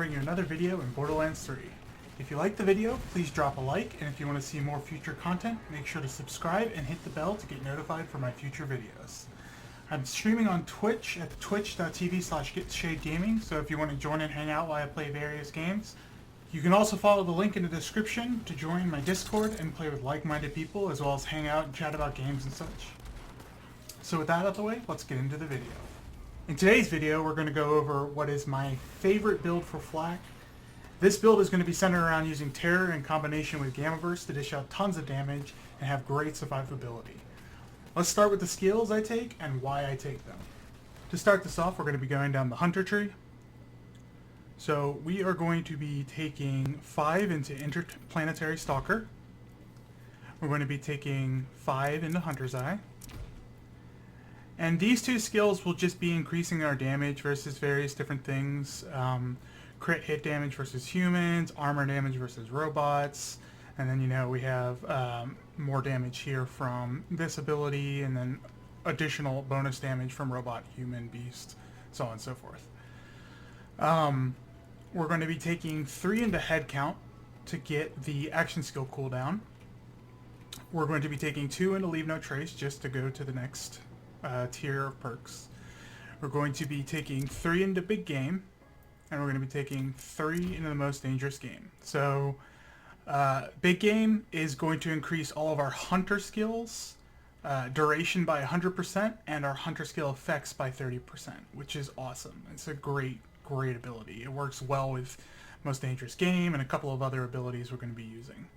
Bring you another video in Borderlands 3. If you like the video, please drop a like, and if you want to see more future content, make sure to subscribe and hit the bell to get notified for my future videos. I'm streaming on Twitch at twitch.tv/GetShadeGaming, so if you want to join and hang out while I play various games. You can also follow the link in the description to join my Discord and play with like-minded people, as well as hang out and chat about games and such. So with that out of the way, let's get into the video. In today's video, we're going to go over what is my favorite build for Flak. This build is going to be centered around using Terror in combination with Gamma Burst to dish out tons of damage and have great survivability. Let's start with the skills I take and why I take them. To start this off, we're going to be going down the Hunter tree. So we are going to be taking 5 into Interplanetary Stalker. We're going to be taking 5 into Hunter's Eye. And these two skills will just be increasing our damage versus various different things. Crit hit damage versus humans, armor damage versus robots, and then we have more damage here from this ability, and then additional bonus damage from robot, human, beast, so on and so forth. We're going to be taking 3 into head count to get the action skill cooldown. We're going to be taking 2 into leave no trace just to go to the next tier of perks. We're going to be taking 3 into big game, and we're going to be taking 3 into the most dangerous game. So big game is going to increase all of our hunter skills duration by 100% and our hunter skill effects by 30%, which is awesome. It's a great ability. It works well with most dangerous game and a couple of other abilities we're going to be using.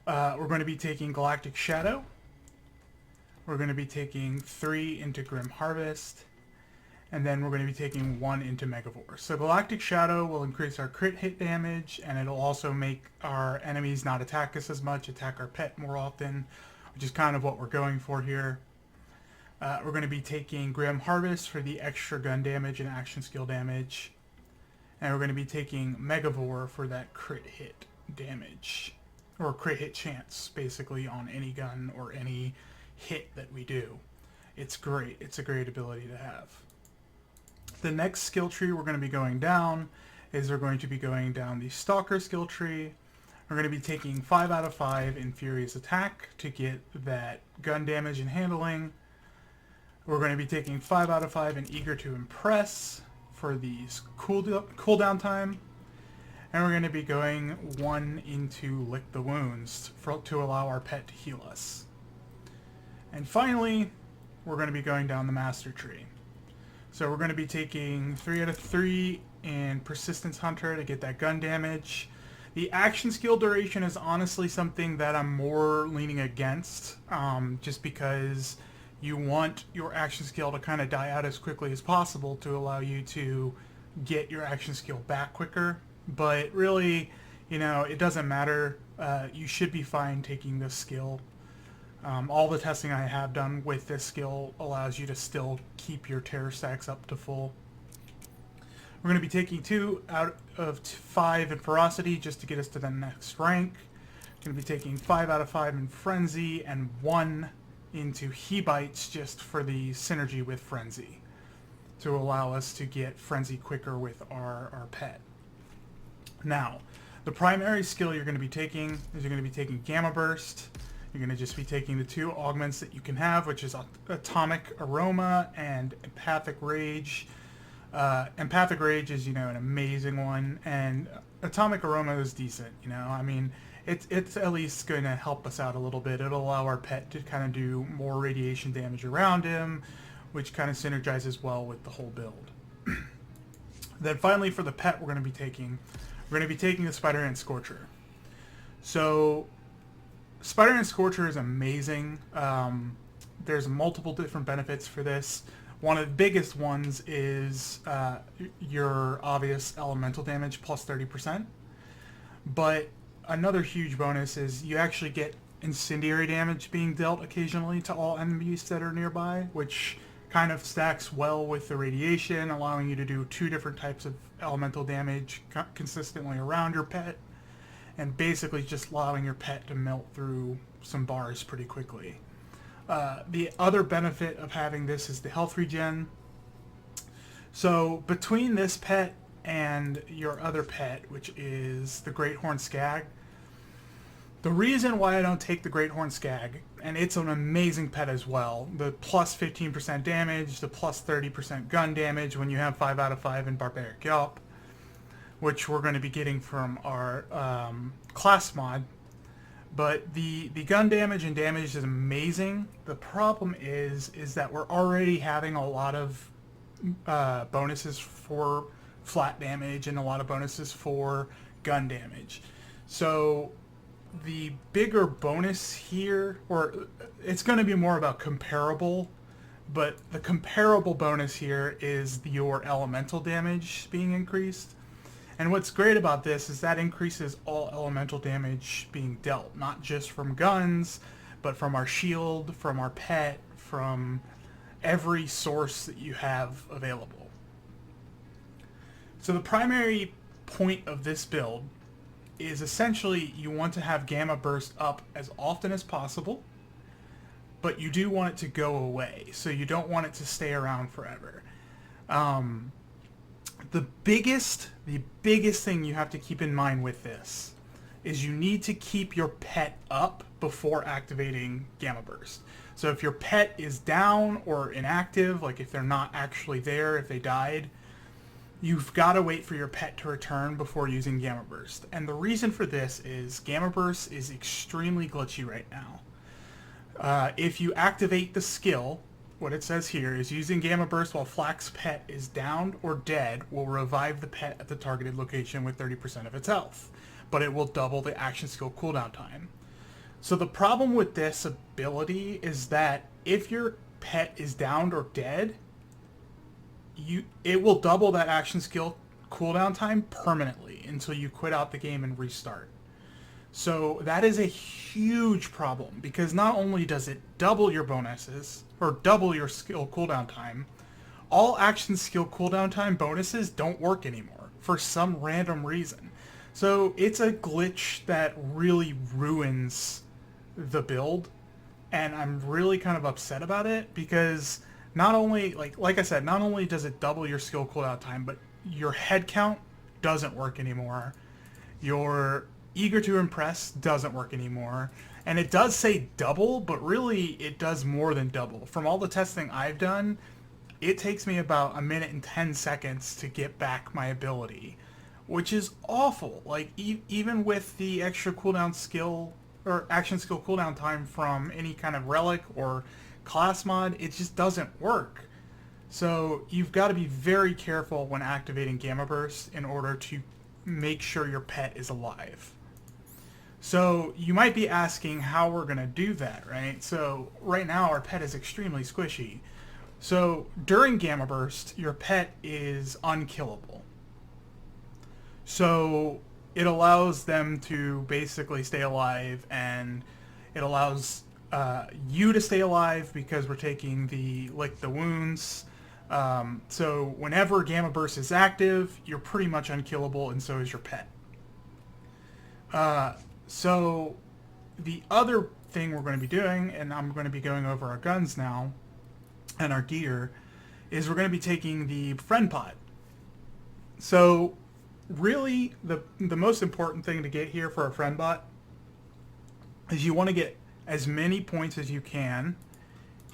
We're going to be taking Galactic Shadow. We're going to be taking 3 into Grim Harvest, and then we're going to be taking 1 into Megavore. So Galactic Shadow will increase our crit hit damage, and it'll also make our enemies not attack us as much, attack our pet more often, which is kind of what we're going for here. We're going to be taking Grim Harvest for the extra gun damage and action skill damage, and we're going to be taking Megavore for that crit hit damage, or crit hit chance, basically, on any gun or any hit that we do. It's great. It's a great ability to have. The next skill tree we're going to be going down is we're going to be going down the Stalker skill tree. We're going to be taking 5 out of 5 in Furious Attack to get that gun damage and handling. We're going to be taking 5 out of 5 in Eager to Impress for the cooldown time. And we're going to be going 1 into Lick the Wounds to allow our pet to heal us. And finally, we're going to be going down the Master Tree. So we're going to be taking 3 out of 3 in Persistence Hunter to get that gun damage. The action skill duration is honestly something that I'm more leaning against, just because you want your action skill to kind of die out as quickly as possible to allow you to get your action skill back quicker. But really, it doesn't matter. You should be fine taking this skill. All the testing I have done with this skill allows you to still keep your terror stacks up to full. We're going to be taking 2 out of 5 in Ferocity just to get us to the next rank. We're going to be taking 5 out of 5 in Frenzy and 1 into He Bites just for the synergy with Frenzy to allow us to get Frenzy quicker with our pet. Now, the primary skill you're going to be taking is you're going to be taking Gamma Burst. You're going to just be taking the 2 augments that you can have, which is Atomic Aroma and Empathic Rage. Empathic Rage is, an amazing one, and Atomic Aroma is decent, I mean, it's at least going to help us out a little bit. It'll allow our pet to kind of do more radiation damage around him, which kind of synergizes well with the whole build. Then finally, for the pet we're going to be taking the Spider-Man Scorcher. So Spider-Man Scorcher is amazing. There's multiple different benefits for this. One of the biggest ones is your obvious elemental damage plus 30%. But another huge bonus is you actually get incendiary damage being dealt occasionally to all enemies that are nearby, which kind of stacks well with the radiation, allowing you to do 2 different types of elemental damage consistently around your pet, and basically just allowing your pet to melt through some bars pretty quickly. The other benefit of having this is the health regen. So between this pet and your other pet, which is the Great Horned Skag. The reason why I don't take the Great Horned Skag, and it's an amazing pet as well, the plus 15% damage, the plus 30% gun damage when you have 5 out of 5 in Barbaric Yelp, which we're going to be getting from our class mod. But the gun damage and damage is amazing. The problem is that we're already having a lot of bonuses for flat damage and a lot of bonuses for gun damage. So the bigger bonus here, or it's going to be more about comparable, but the comparable bonus here is your elemental damage being increased. And what's great about this is that increases all elemental damage being dealt, not just from guns, but from our shield, from our pet, from every source that you have available. So the primary point of this build is essentially you want to have Gamma Burst up as often as possible, but you do want it to go away, so you don't want it to stay around forever. The biggest thing you have to keep in mind with this is you need to keep your pet up before activating Gamma Burst. So if your pet is down or inactive, like if they're not actually there, if they died, you've got to wait for your pet to return before using Gamma Burst. And the reason for this is Gamma Burst is extremely glitchy right now. If you activate the skill, what it says here is using Gamma Burst while Flak's pet is downed or dead will revive the pet at the targeted location with 30% of its health, but it will double the action skill cooldown time. So the problem with this ability is that if your pet is downed or dead, it will double that action skill cooldown time permanently until you quit out the game and restart. So that is a huge problem, because not only does it double your bonuses, or double your skill cooldown time, all action skill cooldown time bonuses don't work anymore for some random reason. So it's a glitch that really ruins the build, and I'm really kind of upset about it, because not only, like I said, not only does it double your skill cooldown time, but your head count doesn't work anymore. Your Eager to Impress doesn't work anymore. And it does say double, but really it does more than double. From all the testing I've done, it takes me about 1 minute and 10 seconds to get back my ability, which is awful. Like, even with the extra cooldown skill, or action skill cooldown time from any kind of relic or class mod, it just doesn't work. So you've got to be very careful when activating Gamma Burst in order to make sure your pet is alive. So you might be asking how we're going to do that, right? So right now our pet is extremely squishy. So during Gamma Burst, your pet is unkillable. So it allows them to basically stay alive, and it allows you to stay alive because we're taking the wounds. So whenever Gamma Burst is active, you're pretty much unkillable, and so is your pet. So the other thing we're going to be doing, and I'm going to be going over our guns now and our gear, is we're going to be taking the friend pot. So really the most important thing to get here for a friend bot is you want to get as many points as you can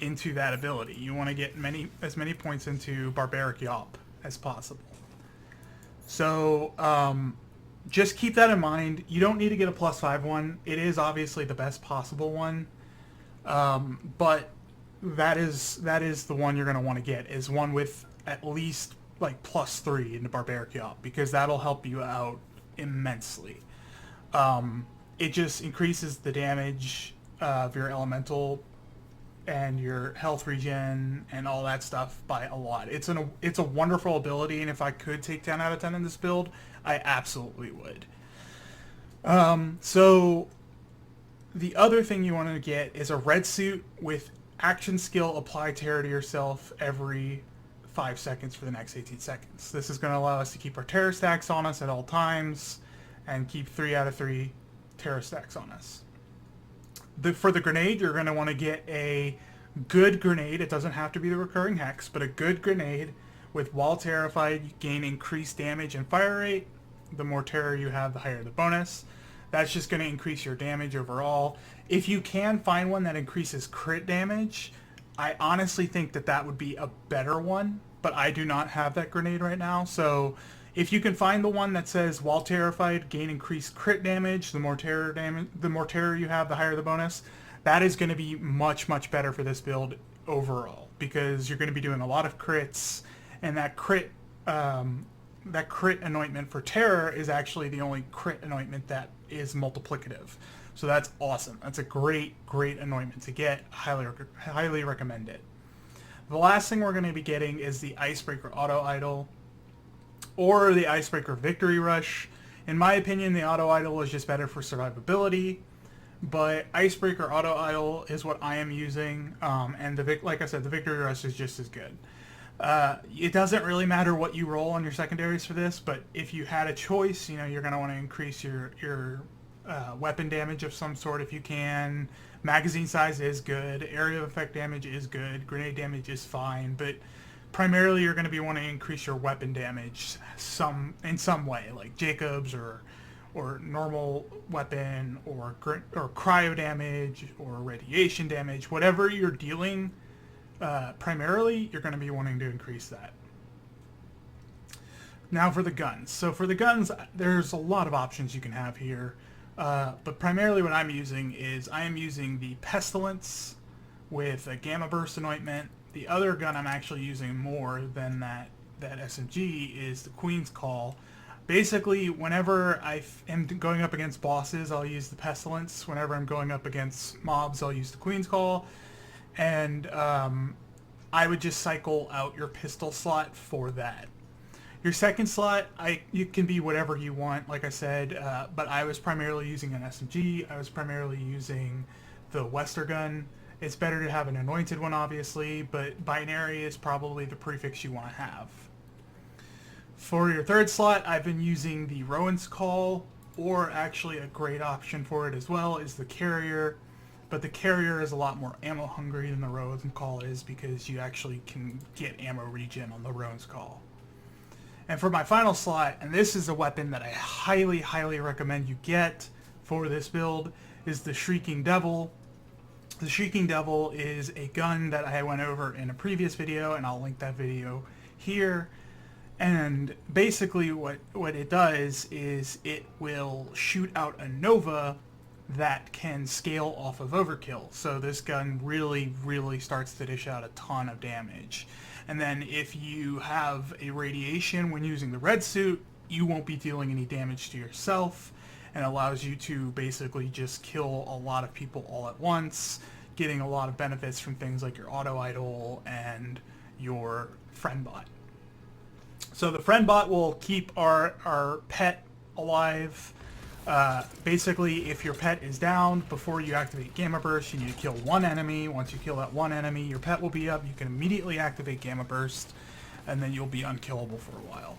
into that ability. You want to get as many points into Barbaric Yelp as possible. So just keep that in mind. You don't need to get a +5 one. It is obviously the best possible one, but that is the one you're going to want to get, is one with at least like +3 into Barbaric Yelp, because that'll help you out immensely. It just increases the damage of your elemental and your health regen and all that stuff by a lot. It's a wonderful ability, and if I could take 10 out of 10 in this build, I absolutely would. So the other thing you want to get is a red suit with action skill apply terror to yourself every 5 seconds for the next 18 seconds. This is going to allow us to keep our terror stacks on us at all times and keep 3 out of 3 terror stacks on us. For the grenade, you're going to want to get a good grenade. It doesn't have to be the recurring hex, but a good grenade with while terrified, you gain increased damage and fire rate. The more terror you have, the higher the bonus. That's just going to increase your damage overall. If you can find one that increases crit damage, I honestly think that that would be a better one, but I do not have that grenade right now. So if you can find the one that says while terrified, gain increased crit damage, the more terror you have, the higher the bonus. That is going to be much, much better for this build overall, because you're going to be doing a lot of crits, and that crit anointment for terror is actually the only crit anointment that is multiplicative. So that's awesome. That's a great anointment to get. Highly recommend it. The last thing we're going to be getting is the Icebreaker Auto Idol or the Icebreaker Victory Rush. In my opinion, the Auto Idol is just better for survivability, but Icebreaker Auto Idol is what I am using, and like I said, the Victory Rush is just as good. It doesn't really matter what you roll on your secondaries for this, but if you had a choice, you know, you're going to want to increase your weapon damage of some sort if you can. Magazine size is good. Area of effect damage is good. Grenade damage is fine, but primarily you're going to be wanting to increase your weapon damage in some way, like Jacobs or normal weapon or cryo damage or radiation damage. Whatever you're dealing, primarily you're going to be wanting to increase that. Now for the guns. So for the guns, there's a lot of options you can have here. But primarily what I'm using is I am using the Pestilence with a Gamma Burst anointment. The other gun I'm actually using more than that SMG is the Queen's Call. Basically, whenever I am going up against bosses, I'll use the Pestilence. Whenever I'm going up against mobs, I'll use the Queen's Call. And I would just cycle out your pistol slot for that. Your second slot, you can be whatever you want, like I said, but I was primarily using an SMG. I was primarily using the Wester gun. It's better to have an anointed one, obviously, but binary is probably the prefix you want to have. For your third slot, I've been using the Rowan's Call, or actually a great option for it as well is the Carrier, but the Carrier is a lot more ammo hungry than the Rowan's Call is, because you actually can get ammo regen on the Rowan's Call. And for my final slot, and this is a weapon that I highly recommend you get for this build, is the Shrieking Devil. The Shrieking Devil is a gun that I went over in a previous video, and I'll link that video here. And basically what it does is it will shoot out a Nova that can scale off of overkill. So this gun really starts to dish out a ton of damage. And then if you have a radiation when using the red suit, you won't be dealing any damage to yourself, and allows you to basically just kill a lot of people all at once, getting a lot of benefits from things like your auto idol and your friend bot. So the friend bot will keep our pet alive. Basically, if your pet is down, before you activate Gamma Burst, you need to kill one enemy. Once you kill that one enemy, your pet will be up. You can immediately activate Gamma Burst, and then you'll be unkillable for a while.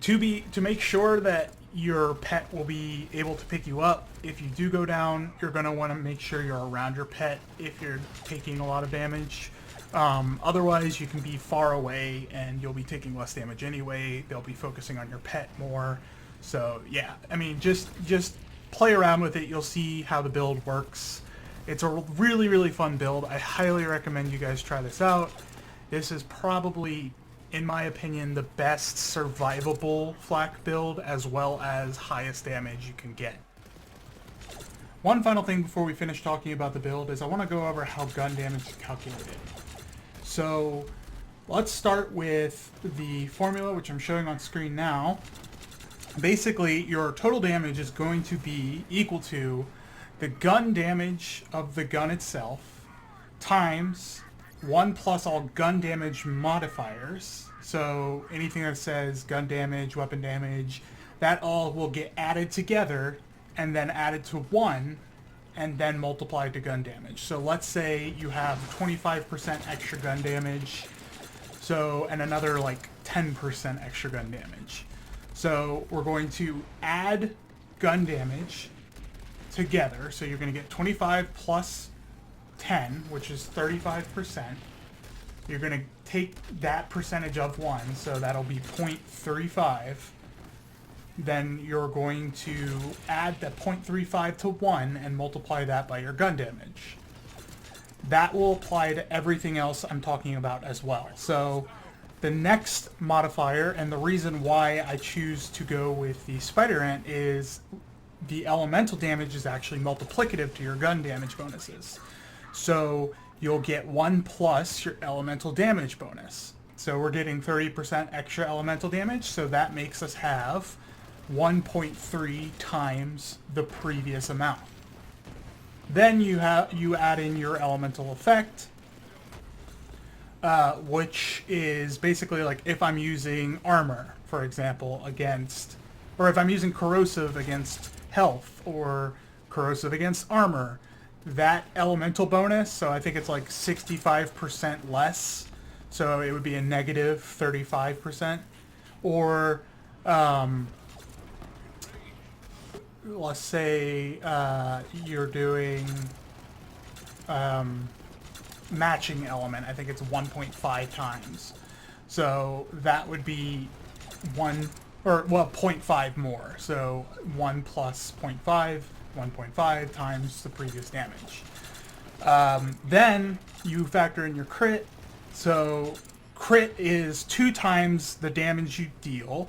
To make sure that your pet will be able to pick you up, if you do go down, you're going to want to make sure you're around your pet if you're taking a lot of damage. Otherwise, you can be far away, and you'll be taking less damage anyway. They'll be focusing on your pet more. So yeah, I mean, just play around with it. You'll see how the build works. It's a really fun build. I highly recommend you guys try this out. This is probably, in my opinion, the best survivable flak build, as well as highest damage you can get. One final thing before we finish talking about the build is I want to go over how gun damage is calculated. So let's start with the formula, which I'm showing on screen now. Basically, your total damage is going to be equal to the gun damage of the gun itself times 1 plus all gun damage modifiers. So anything that says gun damage, weapon damage, that all will get added together and then added to 1 and then multiplied to gun damage. So let's say you have 25% extra gun damage, so, and another like 10% extra gun damage. So we're going to add gun damage together. So you're going to get 25 plus 10, which is 35%. you're going to take that percentage of 1, so that'll be 0.35. Then you're going to add that 0.35 to 1 and multiply that by your gun damage. That will apply to everything else I'm talking about as well. So the next modifier, and the reason why I choose to go with the Spider Ant, is the elemental damage is actually multiplicative to your gun damage bonuses. So you'll get 1 plus your elemental damage bonus. So we're getting 30% extra elemental damage, so that makes us have 1.3 times the previous amount. Then you add in your elemental effect, which is basically like if I'm using armor, for example, against, or if I'm using corrosive against health, or corrosive against armor, that elemental bonus, so I think it's like 65% less, so it would be a negative 35%, or let's say you're doing matching element, I think it's 1.5 times, so that would be 0.5 more, so 1 plus 0.5, 1.5 times the previous damage. Then you factor in your crit, so crit is 2 times the damage you deal.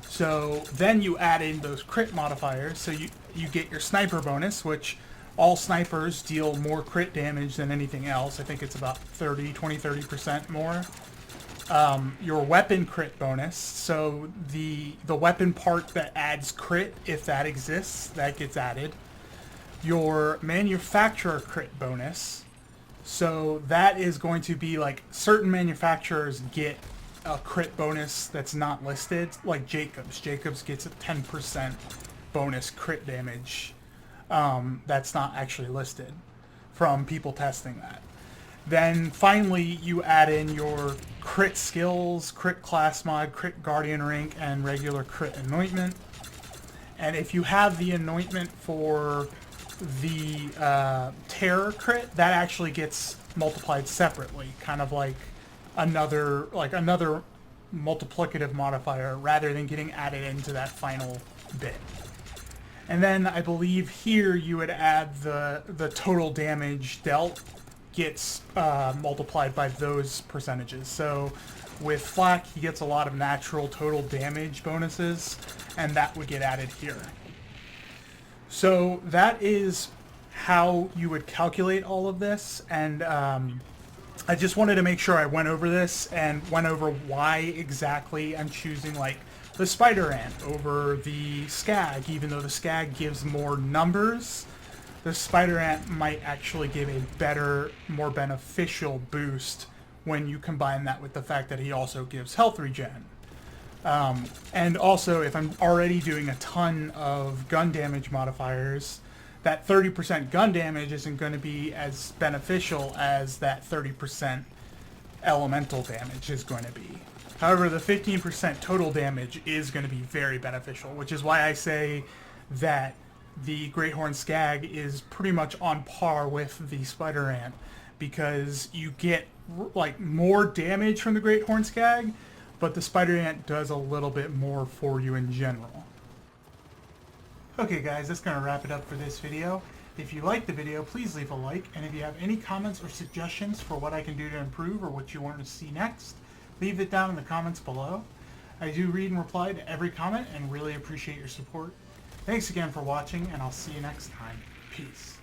So then you add in those crit modifiers, so you get your sniper bonus, which all snipers deal more crit damage than anything else. I think it's about 20-30% more. Your weapon crit bonus, so the weapon part that adds crit, if that exists, that gets added. Your manufacturer crit bonus, so that is going to be like certain manufacturers get a crit bonus that's not listed, like Jacobs. Jacobs gets a 10% bonus crit damage that's not actually listed from people testing that. Then finally you add in your crit skills, crit class mod, crit guardian rank, and regular crit anointment. And if you have the anointment for the terror crit, that actually gets multiplied separately, kind of like another multiplicative modifier rather than getting added into that final bit. And then I believe here you would add the total damage dealt gets multiplied by those percentages. So with Flak, he gets a lot of natural total damage bonuses, and that would get added here. So that is how you would calculate all of this, and I just wanted to make sure I went over this and went over why exactly I'm choosing like the Spider Ant over the Skag. Even though the Skag gives more numbers, the Spider Ant might actually give a better, more beneficial boost when you combine that with the fact that he also gives health regen. And also, if I'm already doing a ton of gun damage modifiers, that 30% gun damage isn't going to be as beneficial as that 30% elemental damage is going to be. However, the 15% total damage is going to be very beneficial, which is why I say that the Great Horn Skag is pretty much on par with the Spider Ant, because you get like more damage from the Great Horn Skag, but the Spider Ant does a little bit more for you in general. Okay guys, that's going to wrap it up for this video. If you liked the video, please leave a like, and if you have any comments or suggestions for what I can do to improve or what you want to see next, leave it down in the comments below. I do read and reply to every comment and really appreciate your support. Thanks again for watching, and I'll see you next time. Peace.